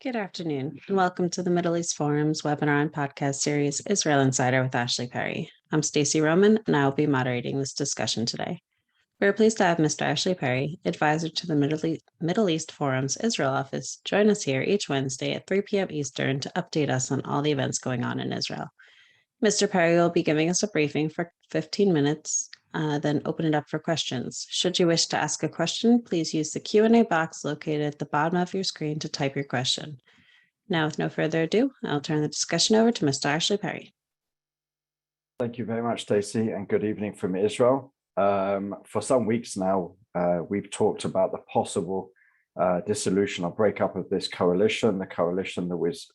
Good afternoon, and welcome to the Middle East Forum's webinar and podcast series, Israel Insider with Ashley Perry. I'm Stacey Roman, and I will be moderating this discussion today. We're pleased to have Mr. Ashley Perry, advisor to the Middle East Forum's Israel office, join us here each Wednesday at 3 p.m. Eastern to update us on all the events going on in Israel. Mr. Perry will be giving us a briefing for 15 minutes, then open it up for questions. Should you wish to ask a question, please use the Q&A box located at the bottom of your screen to type your question. Now, with no further ado, I'll turn the discussion over to Mr. Ashley Perry. Thank you very much, Stacey, and good evening from Israel. For some weeks now, we've talked about the possible dissolution or breakup of this coalition, the coalition that was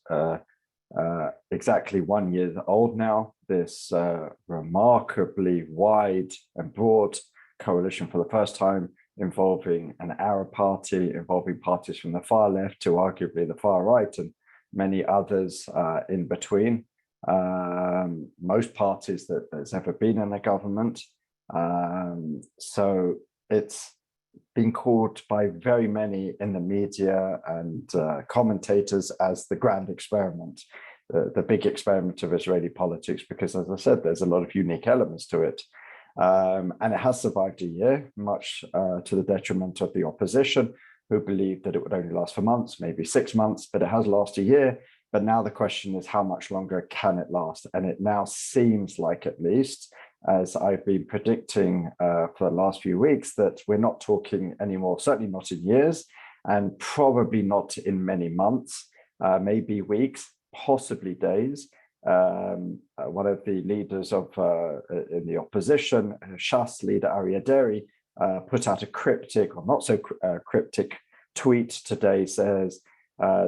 exactly 1 year old now, this remarkably wide and broad coalition for the first time involving an Arab party, involving parties from the far left to arguably the far right and many others in between. Most parties that there's ever been in the government. So it's been called by very many in the media and commentators as the grand experiment, the big experiment of Israeli politics, because as I said, there's a lot of unique elements to it. And it has survived a year, much to the detriment of the opposition, who believed that it would only last for months, maybe 6 months, but it has lasted a year. But now the question is, how much longer can it last? And it now seems like, at least, as I've been predicting for the last few weeks, that we're not talking anymore, certainly not in years, and probably not in many months, maybe weeks, possibly days. One of the leaders of in the opposition, Shas leader Aryeh Deri, put out a cryptic or not so cryptic tweet today. Says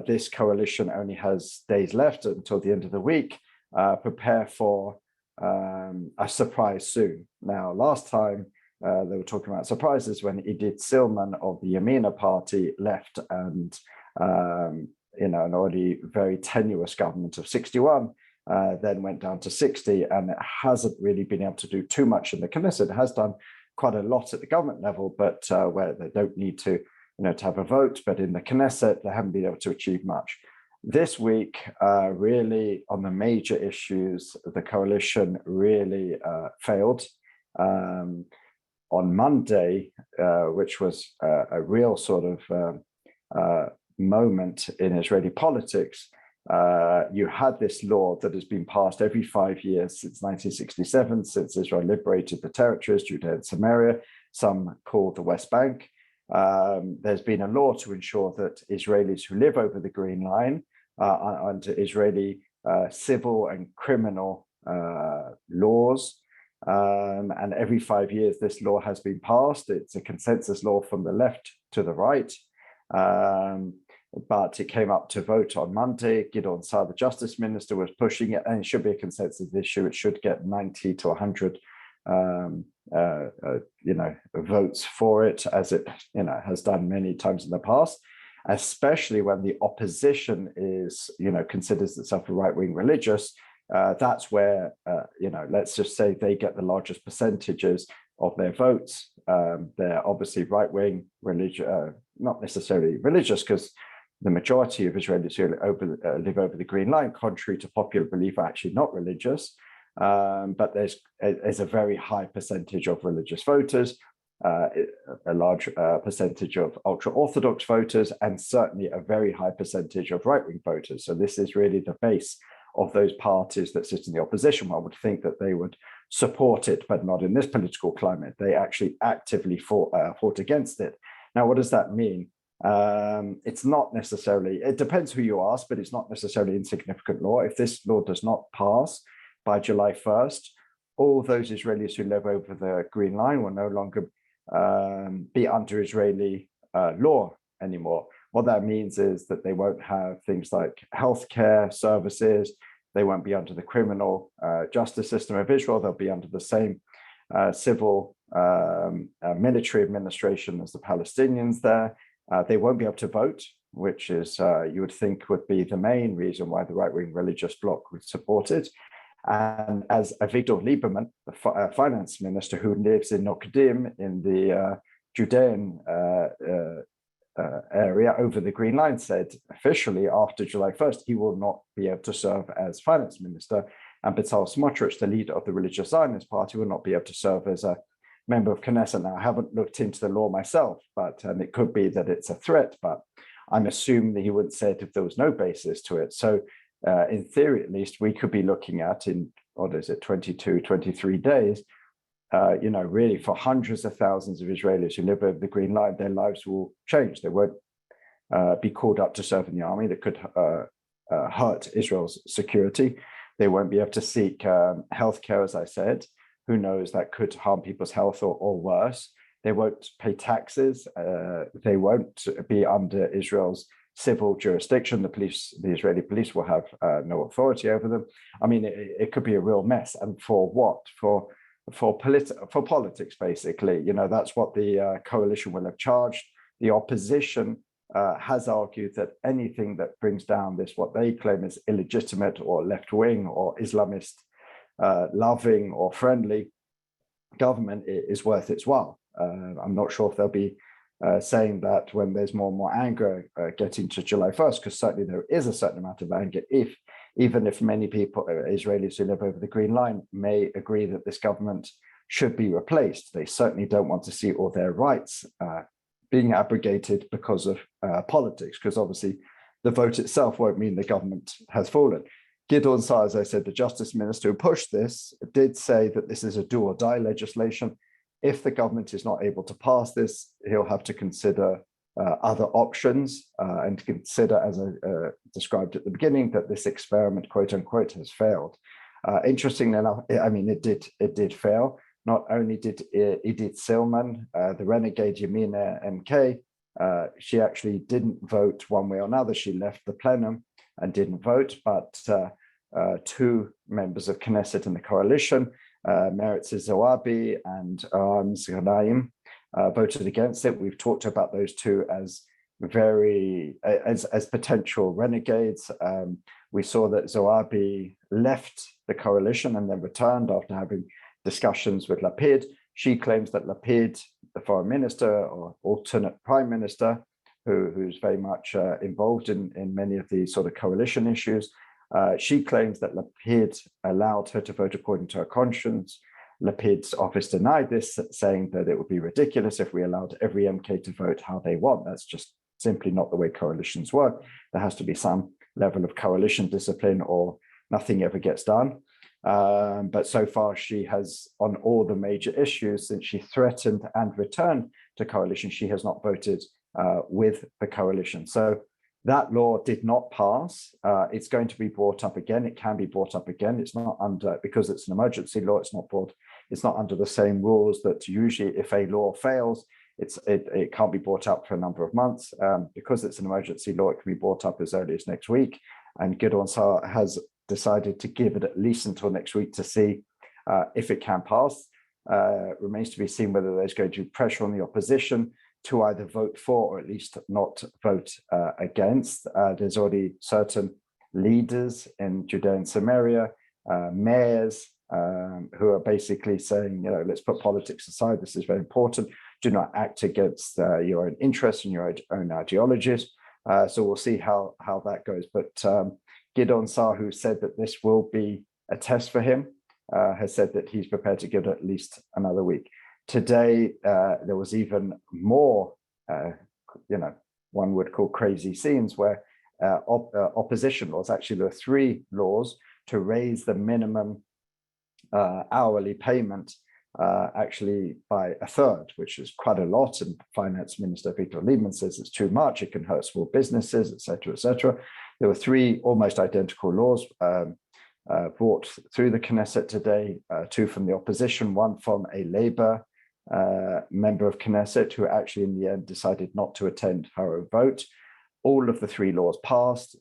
this coalition only has days left until the end of the week. Prepare for a surprise soon. Now, last time they were talking about surprises when Idit Silman of the Yamina party left, and an already very tenuous government of 61 then went down to 60, and it hasn't really been able to do too much in the Knesset. It has done quite a lot at the government level, but where they don't need to, to have a vote. But in the Knesset, they haven't been able to achieve much. This week, really, on the major issues, the coalition really failed. On Monday, which was a real sort of moment in Israeli politics, you had this law that has been passed every 5 years since 1967, since Israel liberated the territories, Judea and Samaria, some called the West Bank. There's been a law to ensure that Israelis who live over the Green Line are under Israeli civil and criminal laws. And every 5 years, this law has been passed. It's a consensus law from the left to the right. But it came up to vote on Monday. Gideon Saar, the justice minister, was pushing it, and it should be a consensus issue. It should get 90 to 100 votes for it, as it has done many times in the past, especially when the opposition is considers itself a right-wing religious. That's where let's just say they get the largest percentages of their votes. They're obviously right-wing religious, not necessarily religious, because the majority of Israelis who live over the Green Line, contrary to popular belief, are actually not religious. But there's a very high percentage of religious voters, a large percentage of ultra-Orthodox voters, and certainly a very high percentage of right-wing voters. So this is really the base of those parties that sit in the opposition. One would think that they would support it, but not in this political climate. They actually actively fought against it. Now, what does that mean? It's not necessarily, it depends who you ask, but it's not necessarily insignificant law. If this law does not pass by July 1st, all those Israelis who live over the Green Line will no longer be under Israeli law anymore. What that means is that they won't have things like healthcare services. They won't be under the criminal justice system of Israel. They'll be under the same civil military administration as the Palestinians there. They won't be able to vote, which is, you would think, would be the main reason why the right-wing religious bloc would support it. And as Avigdor Lieberman, the finance minister who lives in Nokdim in the Judean area over the Green Line said officially after July 1st, he will not be able to serve as finance minister. And Bezalel Smotrich, the leader of the Religious Zionist Party, will not be able to serve as a member of Knesset. Now, I haven't looked into the law myself, but it could be that it's a threat, but I'm assuming that he wouldn't say it if there was no basis to it. So in theory, at least, we could be looking at in, 22, 23 days, really for hundreds of thousands of Israelis who live over the Green Line, their lives will change. They won't be called up to serve in the army. That could hurt Israel's security. They won't be able to seek healthcare, as I said. Who knows, that could harm people's health or worse. They won't pay taxes. They won't be under Israel's civil jurisdiction. The Israeli police will have no authority over them. I mean, it could be a real mess. And for what? For politics, basically. That's what the coalition will have charged. The opposition has argued that anything that brings down this, what they claim is illegitimate or left-wing or Islamist loving or friendly government, is worth its while. I'm not sure if they'll be saying that when there's more and more anger getting to July 1st, because certainly there is a certain amount of anger, even if many people, Israelis who live over the Green Line, may agree that this government should be replaced. They certainly don't want to see all their rights being abrogated because of politics, because obviously the vote itself won't mean the government has fallen. Gideon Saar, as I said, the justice minister who pushed this, did say that this is a do or die legislation. If the government is not able to pass this, he'll have to consider other options and consider, as I described at the beginning, that this experiment, quote unquote, has failed. Interestingly enough, I mean, it did fail. Not only did Idit Silman, the renegade Yamina MK, she actually didn't vote one way or another. She left the plenum and didn't vote, but two members of Knesset in the coalition, Meretz Zoabi and Aram Zghalayim, voted against it. We've talked about those two as as potential renegades. We saw that Zoabi left the coalition and then returned after having discussions with Lapid. She claims that Lapid, the foreign minister or alternate prime minister, who's very much involved in many of these sort of coalition issues, she claims that Lapid allowed her to vote according to her conscience. Lapid's office denied this, saying that it would be ridiculous if we allowed every MK to vote how they want. That's just simply not the way coalitions work. There has to be some level of coalition discipline or nothing ever gets done. But so far she has, on all the major issues, since she threatened and returned to coalition, she has not voted with the coalition. So that law did not pass. It's going to be brought up again. It can be brought up again. It's not under, because it's an emergency law, it's not under the same rules that usually if a law fails, it can't be brought up for a number of months. Because it's an emergency law, it can be brought up as early as next week. And Gideon Saar has decided to give it at least until next week to see if it can pass. Remains to be seen whether there's going to be pressure on the opposition to either vote for or at least not vote against. There's already certain leaders in Judea and Samaria, mayors, who are basically saying, let's put politics aside. This is very important. Do not act against your own interests and your own ideologies. So we'll see how that goes. But Gideon Saar, who said that this will be a test for him, has said that he's prepared to give it at least another week. Today, there was even more, one would call crazy scenes where opposition laws, actually there were 3 laws to raise the minimum hourly payment actually by a third, which is quite a lot. And Finance Minister Victor Lieberman says it's too much. It can hurt small businesses, et cetera, et cetera. There were 3 almost identical laws brought through the Knesset today, 2 from the opposition, 1 from a Labour member of Knesset who actually in the end decided not to attend her own vote. All of the 3 laws passed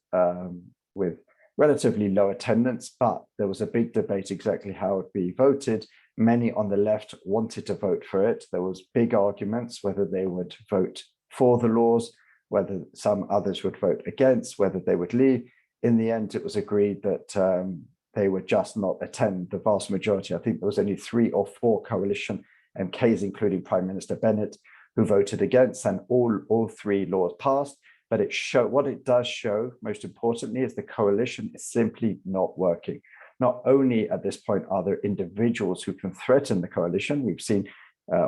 with relatively low attendance, but there was a big debate exactly how it would be voted. Many on the left wanted to vote for it. There was big arguments whether they would vote for the laws, whether some others would vote against, whether they would leave. In the end, it was agreed that they would just not attend. The vast majority, I think there was only 3 or 4 coalition MKs, including Prime Minister Bennett, who voted against, and all three laws passed. But what it does show, most importantly, is the coalition is simply not working. Not only at this point are there individuals who can threaten the coalition, we've seen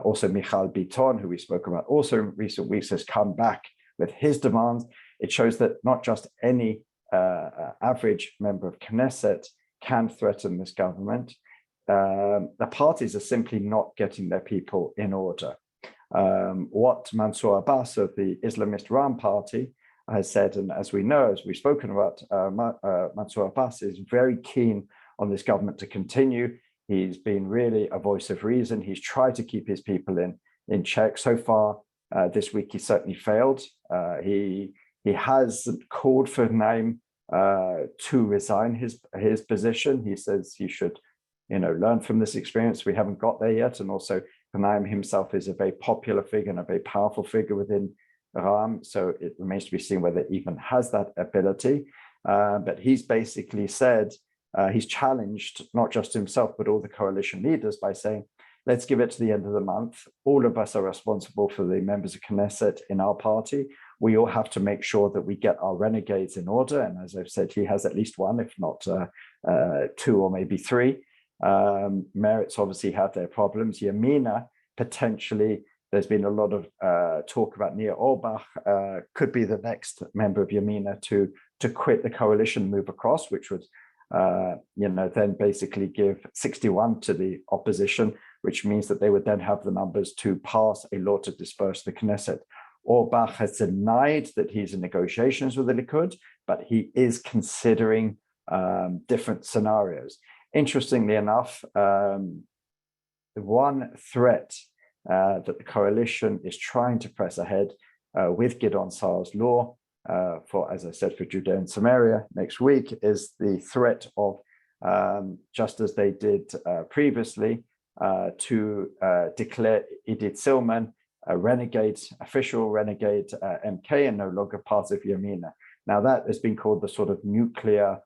also Michal Biton, who we spoke about also in recent weeks, has come back with his demands. It shows that not just any average member of Knesset can threaten this government. The parties are simply not getting their people in order. What Mansour Abbas of the Islamist Ram Party has said, and as we know, as we've spoken about, Mansour Abbas is very keen on this government to continue. He's been really a voice of reason. He's tried to keep his people in check. So far this week, he certainly failed. He has called for Naim to resign his position. He says he should, learn from this experience. We haven't got there yet, and also Naim himself is a very popular figure and a very powerful figure within Ram. So it remains to be seen whether it even has that ability. But he's basically said, he's challenged not just himself, but all the coalition leaders by saying, let's give it to the end of the month. All of us are responsible for the members of Knesset in our party. We all have to make sure that we get our renegades in order. And as I've said, he has at least one, if not two or maybe three. Meretz obviously have their problems. Yamina, potentially, there's been a lot of talk about Nir Orbach, could be the next member of Yamina to quit the coalition, move across, which would then basically give 61 to the opposition, which means that they would then have the numbers to pass a law to disperse the Knesset. Orbach has denied that he's in negotiations with the Likud, but he is considering different scenarios. Interestingly enough, one threat that the coalition is trying to press ahead with Gideon Saar's law for, as I said, for Judea and Samaria next week is the threat of, just as they did previously, to declare Idit Silman a renegade, official renegade MK and no longer part of Yamina. Now that has been called the sort of nuclear,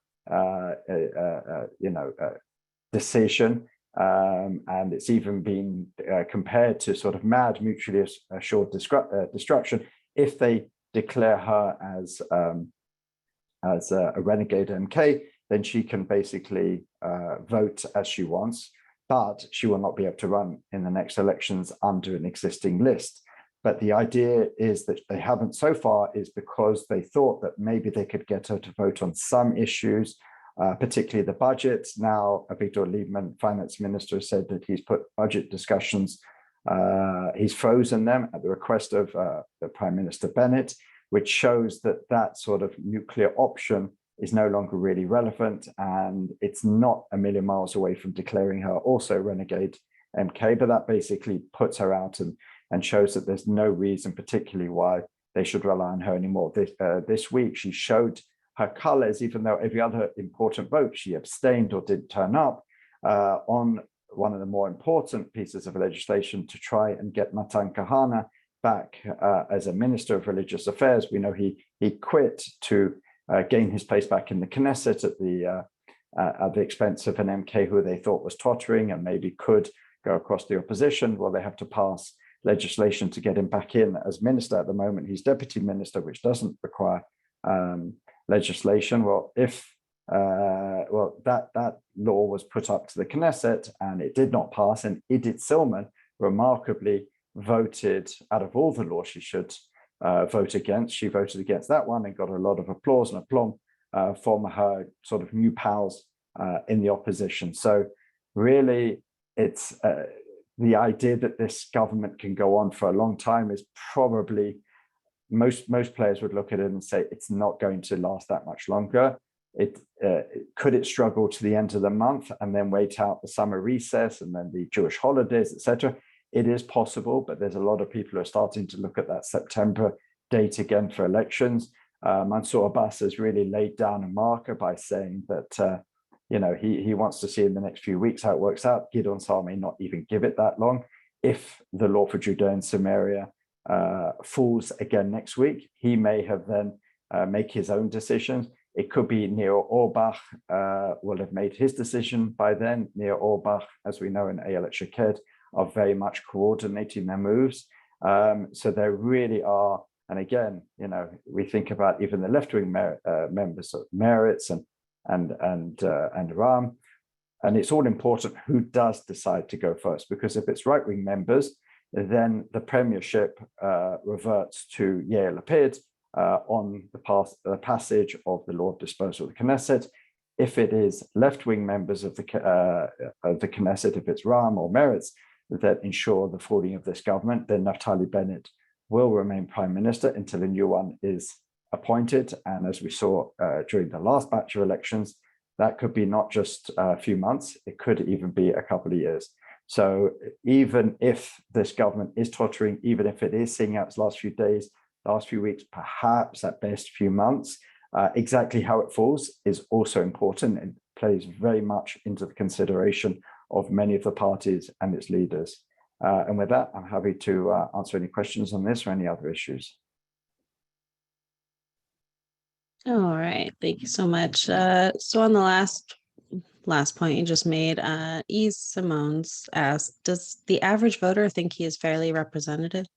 decision, and it's even been compared to sort of mad, mutually assured destruction. If they declare her as a renegade MK, then she can basically vote as she wants, but she will not be able to run in the next elections under an existing list. But the idea is that they haven't so far is because they thought that maybe they could get her to vote on some issues, particularly the budget. Now, Avigdor Lieberman, finance minister, said that he's put budget discussions, he's frozen them at the request of the Prime Minister Bennett, which shows that that sort of nuclear option is no longer really relevant, and it's not a million miles away from declaring her also renegade MK, but that basically puts her out and shows that there's no reason particularly why they should rely on her anymore. This week, she showed her colors, even though every other important vote, she abstained or didn't turn up on one of the more important pieces of legislation to try and get Matan Kahana back as a minister of religious affairs. We know he quit to gain his place back in the Knesset at the expense of an MK who they thought was tottering and maybe could go across the opposition. Well, they have to pass legislation to get him back in as minister. At the moment, he's deputy minister, which doesn't require legislation. Well, if that law was put up to the Knesset and it did not pass, and Idit Silman remarkably voted out of all the laws she should vote against. She voted against that one and got a lot of applause and aplomb from her sort of new pals in the opposition. So really, it's the idea that this government can go on for a long time is probably, most players would look at it and say it's not going to last that much longer. Could it struggle to the end of the month and then wait out the summer recess and then the Jewish holidays, etc.? It is possible, but there's a lot of people who are starting to look at that September date again for elections. Mansour Abbas has really laid down a marker by saying that he wants to see in the next few weeks how it works out. Gideon Saar may not even give it that long. If the law for Judea and Samaria falls again next week, he may have then make his own decisions. It could be Nir Orbach will have made his decision by then. Nir Orbach, as we know, in Ayelet Shaked, are very much coordinating their moves. So there really are, and again, we think about even the left-wing members of Meretz and Ram, and it's all important who does decide to go first, because if it's right-wing members, then the premiership reverts to Yair Lapid on the passage of the law of disposal of the Knesset. If it is left-wing members of the Knesset, if it's Ram or Meretz that ensure the falling of this government, then Naftali Bennett will remain prime minister until a new one is appointed. And as we saw during the last batch of elections, that could be not just a few months, it could even be a couple of years. So even if this government is tottering, even if it is seeing out its last few days, last few weeks, perhaps at best few months, exactly how it falls is also important. It plays very much into the consideration of many of the parties and its leaders. And with that, I'm happy to answer any questions on this or any other issues. All right, thank you so much. So on the last point you just made, E. Simone's asked, does the average voter think he is fairly represented?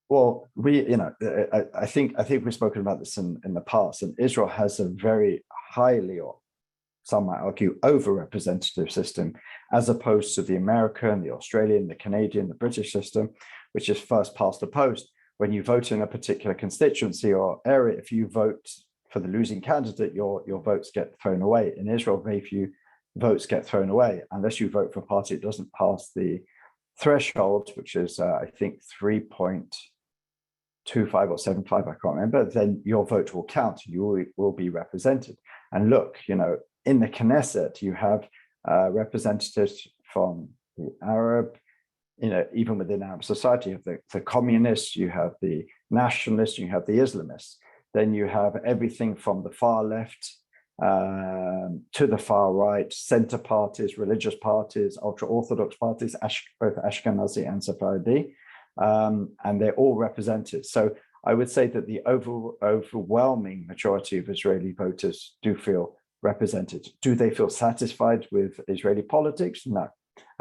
Well, I think we've spoken about this in the past, and Israel has a very highly, or some might argue, over-representative system, as opposed to the American, the Australian, the Canadian, the British system, which is first past the post. When you vote in a particular constituency or area, if you vote for the losing candidate, your votes get thrown away. In Israel, very few votes get thrown away unless you vote for a party that doesn't pass the threshold, which is, I think, 3.25 or 75, I can't remember, then your vote will count. You will be represented. And look, in the Knesset, you have representatives from the Arab, even within Arab society, you have the communists, you have the nationalists, you have the Islamists. Then you have everything from the far left to the far right, center parties, religious parties, ultra-Orthodox parties, both Ashkenazi and Sephardi, and they're all represented. So I would say that the overwhelming majority of Israeli voters do feel represented. Do they feel satisfied with Israeli politics? No.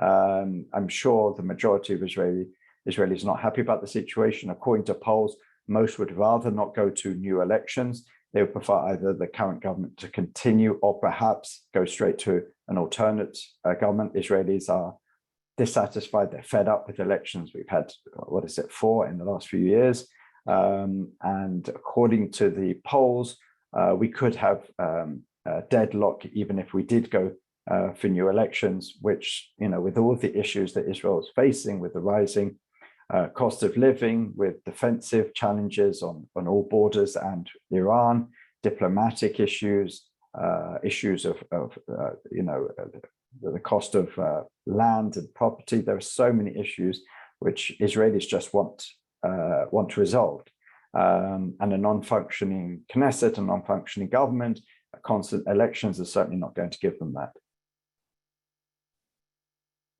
I'm sure the majority of Israelis are not happy about the situation. According to polls, most would rather not go to new elections. They would prefer either the current government to continue or perhaps go straight to an alternate government. Israelis are dissatisfied. They're fed up with elections. We've had, 4 in the last few years. And according to the polls, we could have a deadlock even if we did go for new elections, which, with all the issues that Israel is facing, with the rising cost of living, with defensive challenges on all borders and Iran, diplomatic issues, issues of the cost of land and property. There are so many issues which Israelis just want resolved. And a non-functioning Knesset, a non-functioning government, constant elections are certainly not going to give them that.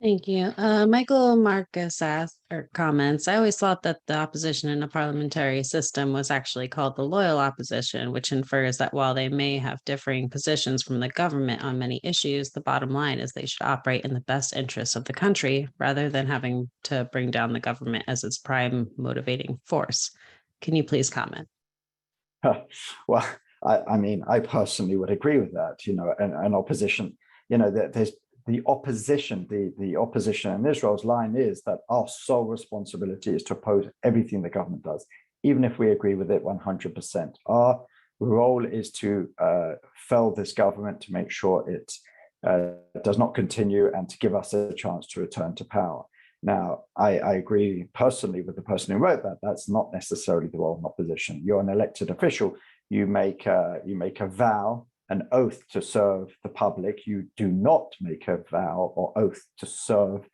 Thank you. Michael Marcus asked or comments, I always thought that the opposition in a parliamentary system was actually called the loyal opposition, which infers that while they may have differing positions from the government on many issues, the bottom line is they should operate in the best interests of the country rather than having to bring down the government as its prime motivating force. Can you please comment? Well, I personally would agree with that. An opposition, there's the opposition in Israel's line is that our sole responsibility is to oppose everything the government does, even if we agree with it 100%. Our role is to fell this government, to make sure it does not continue and to give us a chance to return to power. Now, I agree personally with the person who wrote that. That's not necessarily the role of an opposition. You're an elected official. You make a vow, an oath to serve the public. You do not make a vow or oath to serve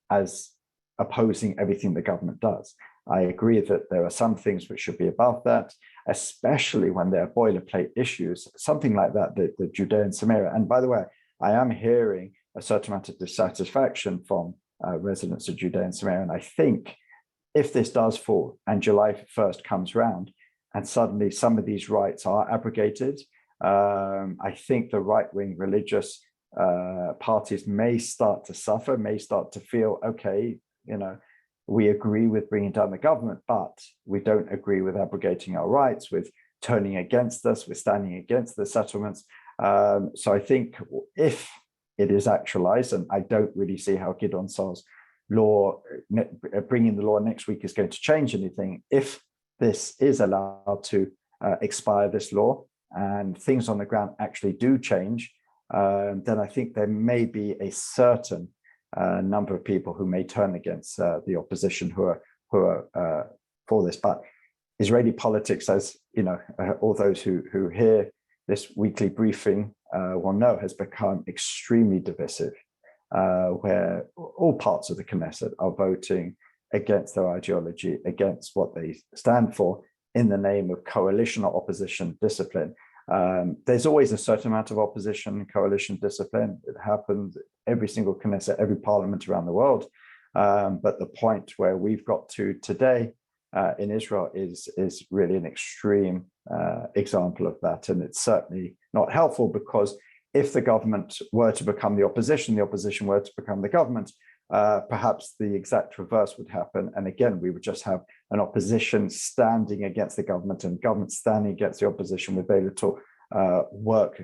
as opposing everything the government does. I agree that there are some things which should be above that, especially when there are boilerplate issues, something like that, the Judea and Samaria. And by the way, I am hearing a certain amount of dissatisfaction from residents of Judea and Samaria. And I think if this does fall and July 1st comes round and suddenly some of these rights are abrogated, I think the right-wing religious parties may start to suffer, may start to feel, okay, we agree with bringing down the government, but we don't agree with abrogating our rights, with turning against us, with standing against the settlements. So I think if it is actualized, and I don't really see how Gideon Saar's law, bringing the law next week is going to change anything. If this is allowed to expire, this law, and things on the ground actually do change, then I think there may be a certain number of people who may turn against the opposition who are for this. But Israeli politics, as you know, all those who hear this weekly briefing will know, has become extremely divisive, where all parts of the Knesset are voting against their ideology, against what they stand for, in the name of coalition or opposition discipline. There's always a certain amount of opposition, coalition discipline. It happens every single Knesset, every parliament around the world. But the point where we've got to today in Israel is really an extreme example of that. And it's certainly not helpful, because if the government were to become the opposition were to become the government, perhaps the exact reverse would happen. And again, we would just have an opposition standing against the government and government standing against the opposition with very little work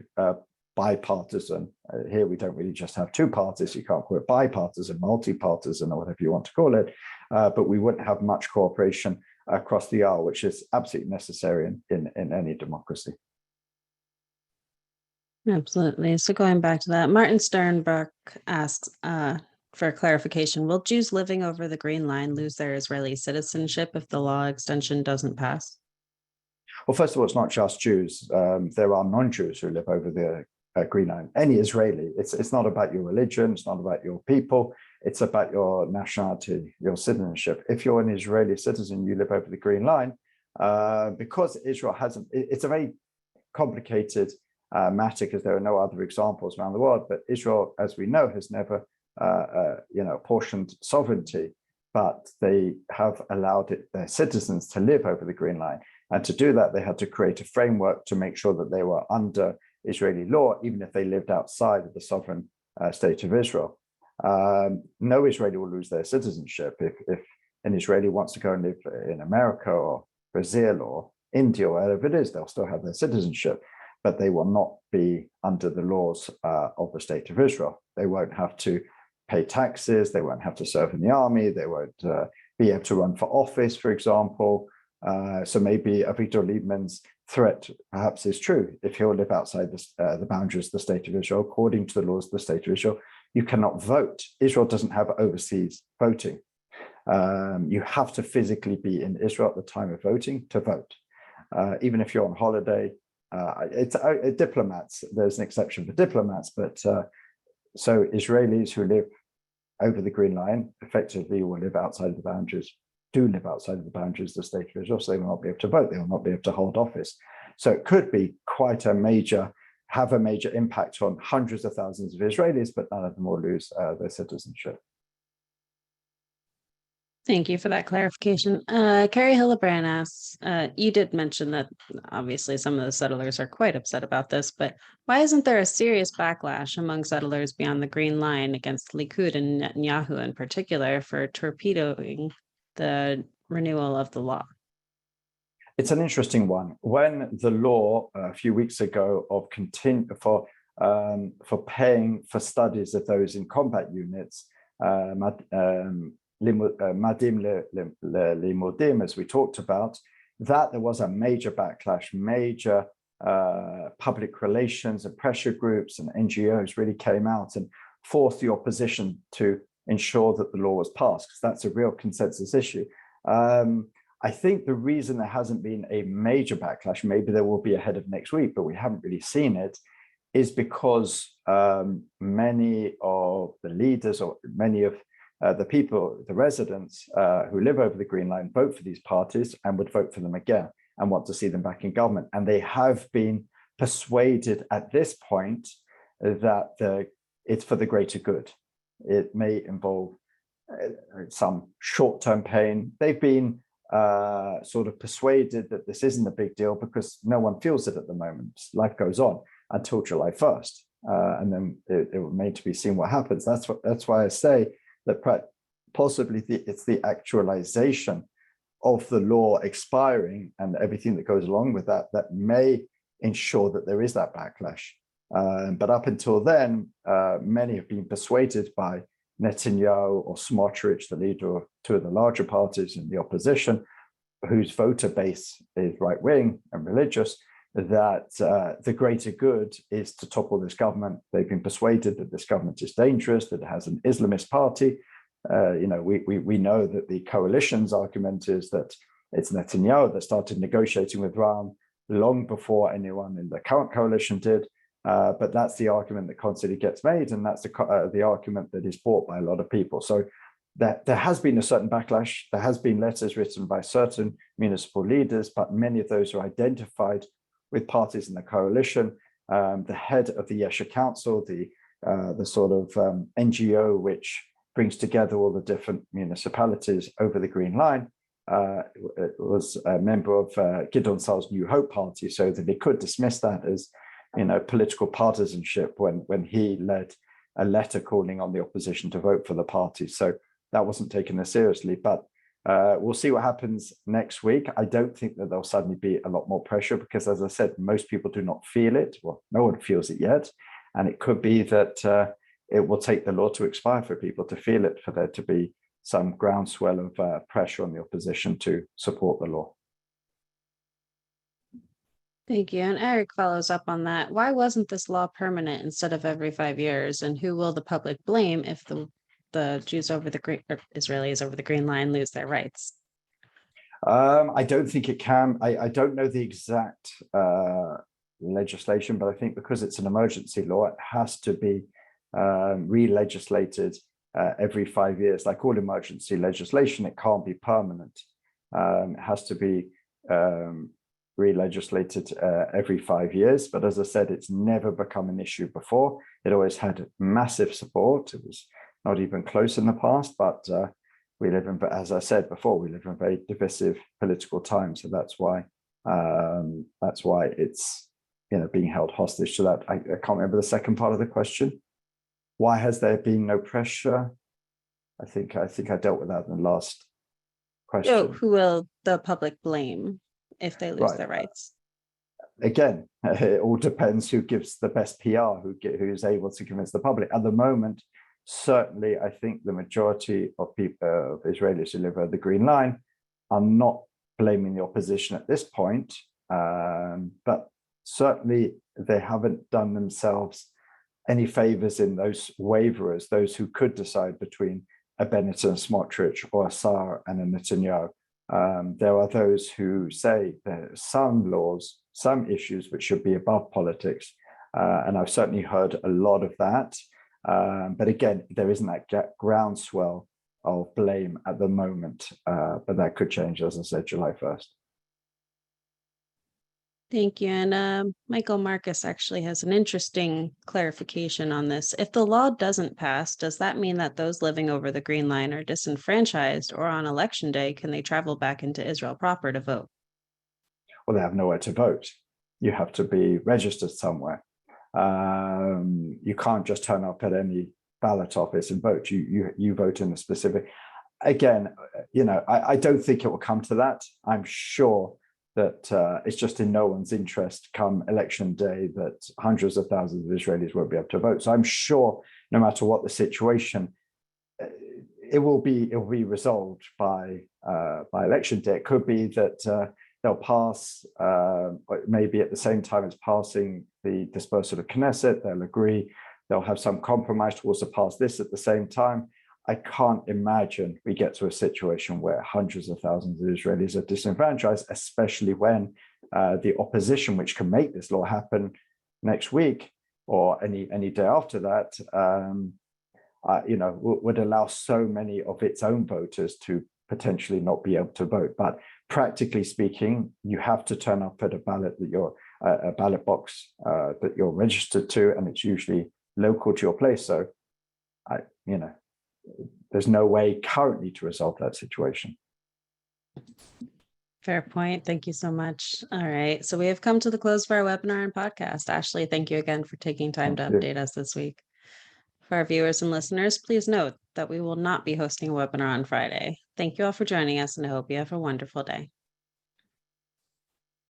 bipartisan. Here we don't really just have two parties. You can't call it bipartisan, multi-partisan, or whatever you want to call it. But we wouldn't have much cooperation across the aisle, which is absolutely necessary in any democracy. Absolutely. So going back to that, Martin Sternbach asks for clarification, will Jews living over the Green Line lose their Israeli citizenship if the law extension doesn't pass? Well, first of all, it's not just Jews. There are non-Jews who live over the Green Line. Any Israeli. It's not about your religion. It's not about your people. It's about your nationality, your citizenship. If you're an Israeli citizen, you live over the Green Line, because Israel hasn't. It's a very complicated matter, because there are no other examples around the world. But Israel, as we know, has never apportioned sovereignty, but they have allowed their citizens to live over the Green Line. And to do that, they had to create a framework to make sure that they were under Israeli law, even if they lived outside of the sovereign state of Israel. No Israeli will lose their citizenship. If an Israeli wants to go and live in America or Brazil or India or wherever it is, they'll still have their citizenship, but they will not be under the laws of the state of Israel. They won't have to pay taxes. They won't have to serve in the army. They won't be able to run for office, for example. So maybe Avigdor Lieberman's threat perhaps is true. If he'll live outside the boundaries of the state of Israel, according to the laws of the state of Israel, you cannot vote. Israel doesn't have overseas voting. You have to physically be in Israel at the time of voting to vote. Even if you're on holiday, it's diplomats. There's an exception for diplomats, but so Israelis who live over the Green Line effectively will live outside of the boundaries, do live outside of the boundaries of the state of Israel, so they will not be able to vote, they will not be able to hold office. So it could be quite have a major impact on hundreds of thousands of Israelis, but none of them will lose their citizenship. Thank you for that clarification. Carrie Hillebrand asks, you did mention that obviously some of the settlers are quite upset about this, but why isn't there a serious backlash among settlers beyond the Green Line against Likud and Netanyahu in particular for torpedoing the renewal of the law? It's an interesting one. When the law a few weeks ago of for paying for studies of those in combat units, Madim Limodim, as we talked about, that there was a major backlash, major public relations and pressure groups and NGOs really came out and forced the opposition to ensure that the law was passed, because that's a real consensus issue. I think the reason there hasn't been a major backlash, maybe there will be ahead of next week, but we haven't really seen it, is because many of the leaders or many of the people, the residents who live over the Green Line vote for these parties and would vote for them again and want to see them back in government. And they have been persuaded at this point that it's for the greater good. It may involve some short-term pain. They've been sort of persuaded that this isn't a big deal because no one feels it at the moment. Life goes on until July 1st. And then it remains to be seen what happens. That's why I say that possibly it's the actualization of the law expiring and everything that goes along with that that may ensure that there is that backlash. But up until then, many have been persuaded by Netanyahu or Smotrich, the leader of two of the larger parties in the opposition, whose voter base is right-wing and religious, that the greater good is to topple this government. They've been persuaded that this government is dangerous, that it has an Islamist party. We know that the coalition's argument is that it's Netanyahu that started negotiating with Ra'am long before anyone in the current coalition did. But that's the argument that constantly gets made, and that's the argument that is bought by a lot of people. So that there has been a certain backlash. There has been letters written by certain municipal leaders, but many of those are identified with parties in the coalition. The head of the Yesha Council, the sort of NGO which brings together all the different municipalities over the Green Line, was a member of Gideon Saar's New Hope party, so that they could dismiss that as political partisanship when he led a letter calling on the opposition to vote for the party. So that wasn't taken as seriously, but we'll see what happens next week. I don't think that there'll suddenly be a lot more pressure because, as I said, most people do not feel it. Well, no one feels it yet. And it could be that it will take the law to expire for people to feel it, for there to be some groundswell of pressure on the opposition to support the law. Thank you. And Eric follows up on that. Why wasn't this law permanent instead of every 5 years? And who will the public blame if the Jews over the Green, or Israelis over the Green Line lose their rights? I don't think it can. I don't know the exact legislation, but I think because it's an emergency law, it has to be re-legislated every 5 years. Like all emergency legislation, it can't be permanent. It has to be re-legislated every 5 years. But as I said, it's never become an issue before. It always had massive support. It was not even close in the past, but we live in, as I said before, we live in very divisive political times. So that's why it's being held hostage to that. I can't remember the second part of the question. Why has there been no pressure? I think I dealt with that in the last question. So who will the public blame if they lose their rights? Again, it all depends who gives the best PR, who's able to convince the public. At the moment, certainly, I think the majority of people, of Israelis who live over the Green Line, are not blaming the opposition at this point. But certainly, they haven't done themselves any favors in those waverers, those who could decide between a Bennett and a Smotrich or a Saar and a Netanyahu. There are those who say there are some laws, some issues which should be above politics. And I've certainly heard a lot of that. But again, there isn't that groundswell of blame at the moment. But that could change, as I said, July 1st. Thank you. And Michael Marcus actually has an interesting clarification on this. If the law doesn't pass, does that mean that those living over the Green Line are disenfranchised, or on election day, can they travel back into Israel proper to vote? Well, they have nowhere to vote. You have to be registered somewhere. You can't just turn up at any ballot office and vote. You vote in a specific. Again, I don't think it will come to that. I'm sure that it's just in no one's interest come election day that hundreds of thousands of Israelis won't be able to vote. So I'm sure no matter what the situation, it will be resolved by election day. It could be that they'll pass, maybe at the same time as passing the dispersal of Knesset, they'll agree, they'll have some compromise to also pass this at the same time. I can't imagine we get to a situation where hundreds of thousands of Israelis are disenfranchised, especially when the opposition, which can make this law happen next week or any day after that, would allow so many of its own voters to potentially not be able to vote. But practically speaking, you have to turn up at a ballot box that you're registered to, and it's usually local to your place. So, there's no way currently to resolve that situation. Fair point. Thank you so much. All right. So we have come to the close of our webinar and podcast. Ashley, thank you again for taking time to update us this week. For our viewers and listeners, please note that we will not be hosting a webinar on Friday. Thank you all for joining us, and I hope you have a wonderful day.